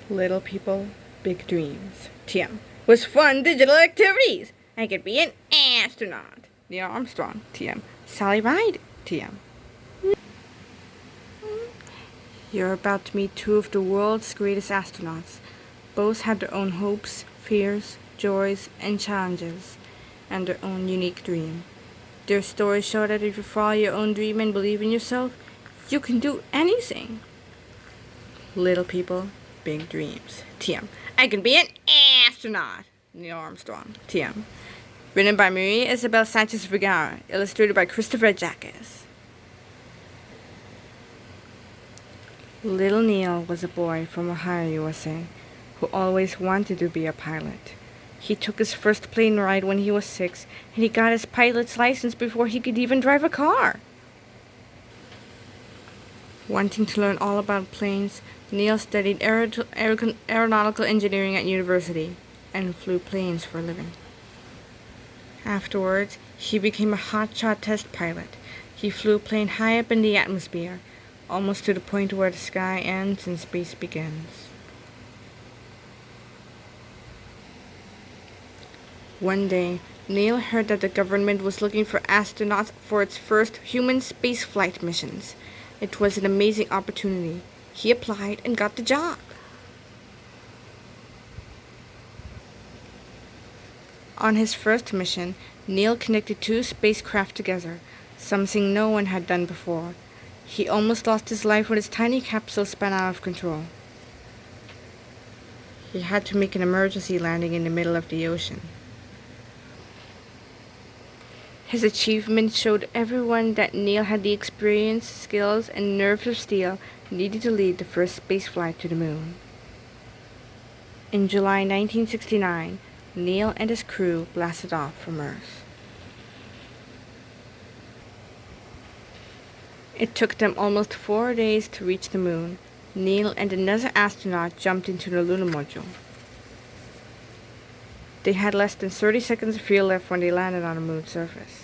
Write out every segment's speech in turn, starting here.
Little people, big dreams. TM. Was fun digital activities. I could be an astronaut. Neil Armstrong. TM. Sally Ride. TM. You're about to meet two of the world's greatest astronauts. Both have their own hopes, fears, joys, and challenges, and their own unique dream. Their stories show that if you follow your own dream and believe in yourself, you can do anything. Little people, big dreams. TM. I can be an astronaut. Neil Armstrong. TM. Written by Isabel Sánchez Vegara. Illustrated by Christopher Jacques. Little Neil was a boy from Ohio, USA, who always wanted to be a pilot. He took his first plane ride when he was 6, and he got his pilot's license before he could even drive a car. Wanting to learn all about planes, Neil studied aeronautical engineering at university and flew planes for a living. Afterwards, he became a hotshot test pilot. He flew a plane high up in the atmosphere, almost to the point where the sky ends and space begins. One day, Neil heard that the government was looking for astronauts for its first human spaceflight missions. It was an amazing opportunity. He applied and got the job. On his first mission, Neil connected two spacecraft together, something no one had done before. He almost lost his life when his tiny capsule spun out of control. He had to make an emergency landing in the middle of the ocean. His achievement showed everyone that Neil had the experience, skills, and nerves of steel needed to lead the first spaceflight to the moon. In July 1969, Neil and his crew blasted off from Earth. It took them almost 4 days to reach the moon. Neil and another astronaut jumped into the lunar module. They had less than 30 seconds of fuel left when they landed on the moon's surface.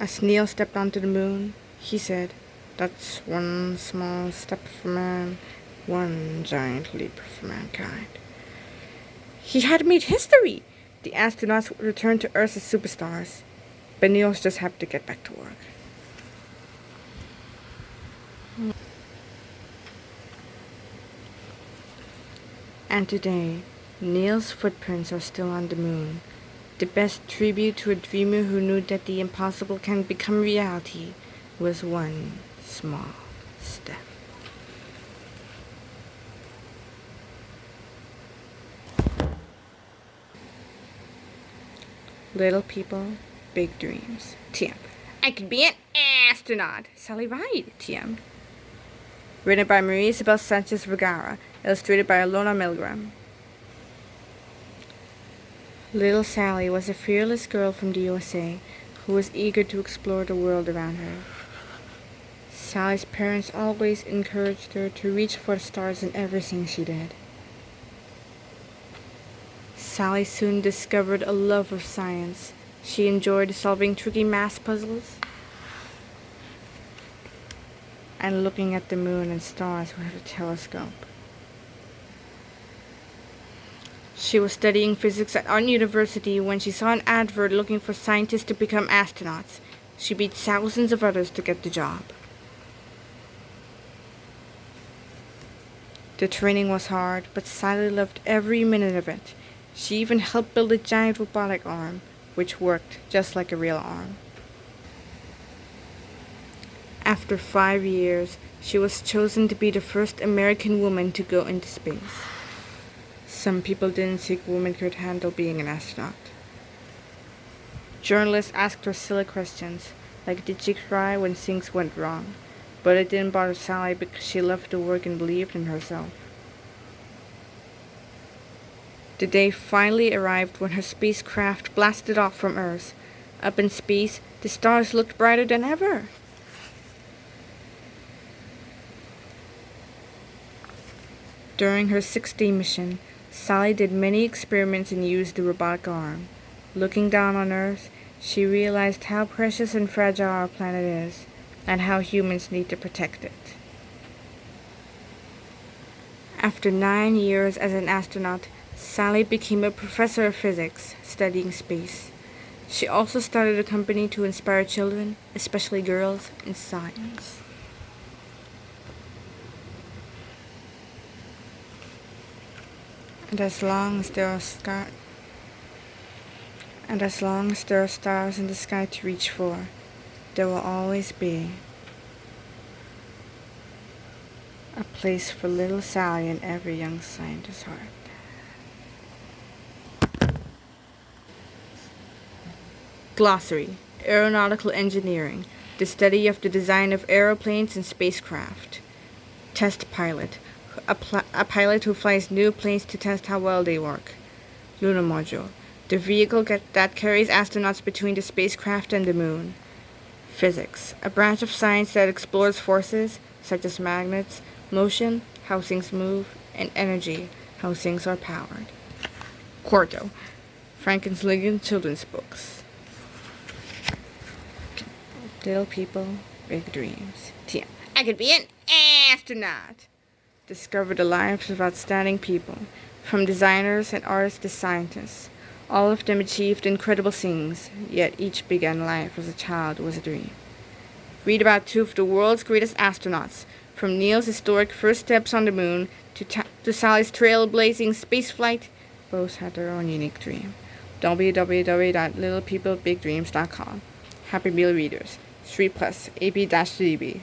As Neil stepped onto the moon, he said, "That's one small step for man, one giant leap for mankind." He had made history! The astronauts returned to Earth as superstars, but Neil was just happy to get back to work. And today, Neil's footprints are still on the moon, the best tribute to a dreamer who knew that the impossible can become reality with one small step. Little people, big dreams. TM. I could be an astronaut. Sally Ride. TM. Written by Isabel Sánchez Vegara. Illustrated by Alona Milgram. Little Sally was a fearless girl from the USA who was eager to explore the world around her. Sally's parents always encouraged her to reach for the stars in everything she did. Sally soon discovered a love of science. She enjoyed solving tricky math puzzles and looking at the moon and stars with a telescope. She was studying physics at Art University when she saw an advert looking for scientists to become astronauts. She beat thousands of others to get the job. The training was hard, but Sally loved every minute of it. She even helped build a giant robotic arm, which worked just like a real arm. After 5 years, she was chosen to be the first American woman to go into space. Some people didn't think women could handle being an astronaut. Journalists asked her silly questions, like did she cry when things went wrong? But it didn't bother Sally because she loved the work and believed in herself. The day finally arrived when her spacecraft blasted off from Earth. Up in space, the stars looked brighter than ever. During her 6-day mission, Sally did many experiments and used the robotic arm. Looking down on Earth, she realized how precious and fragile our planet is, and how humans need to protect it. After 9 years as an astronaut, Sally became a professor of physics, studying space. She also started a company to inspire children, especially girls, in science. And as long as there are stars in the sky to reach for, there will always be a place for little Sally in every young scientist's heart. Glossary: Aeronautical engineering, the study of the design of aeroplanes and spacecraft. Test pilot, a pilot who flies new planes to test how well they work. Lunar module, the vehicle that carries astronauts between the spacecraft and the moon. Physics, a branch of science that explores forces such as magnets, motion, how things move, and energy, how things are powered. Quarto, Frankenstein children's books. Little people, big dreams. TM, I could be an astronaut. Discover the lives of outstanding people, from designers and artists to scientists. All of them achieved incredible things, yet each began life as a child with a dream. Read about two of the world's greatest astronauts, from Neil's historic first steps on the moon to Sally's trailblazing spaceflight. Both had their own unique dream. www.littlepeoplebigdreams.com. Happy Meal Readers. 3+ AP-DB.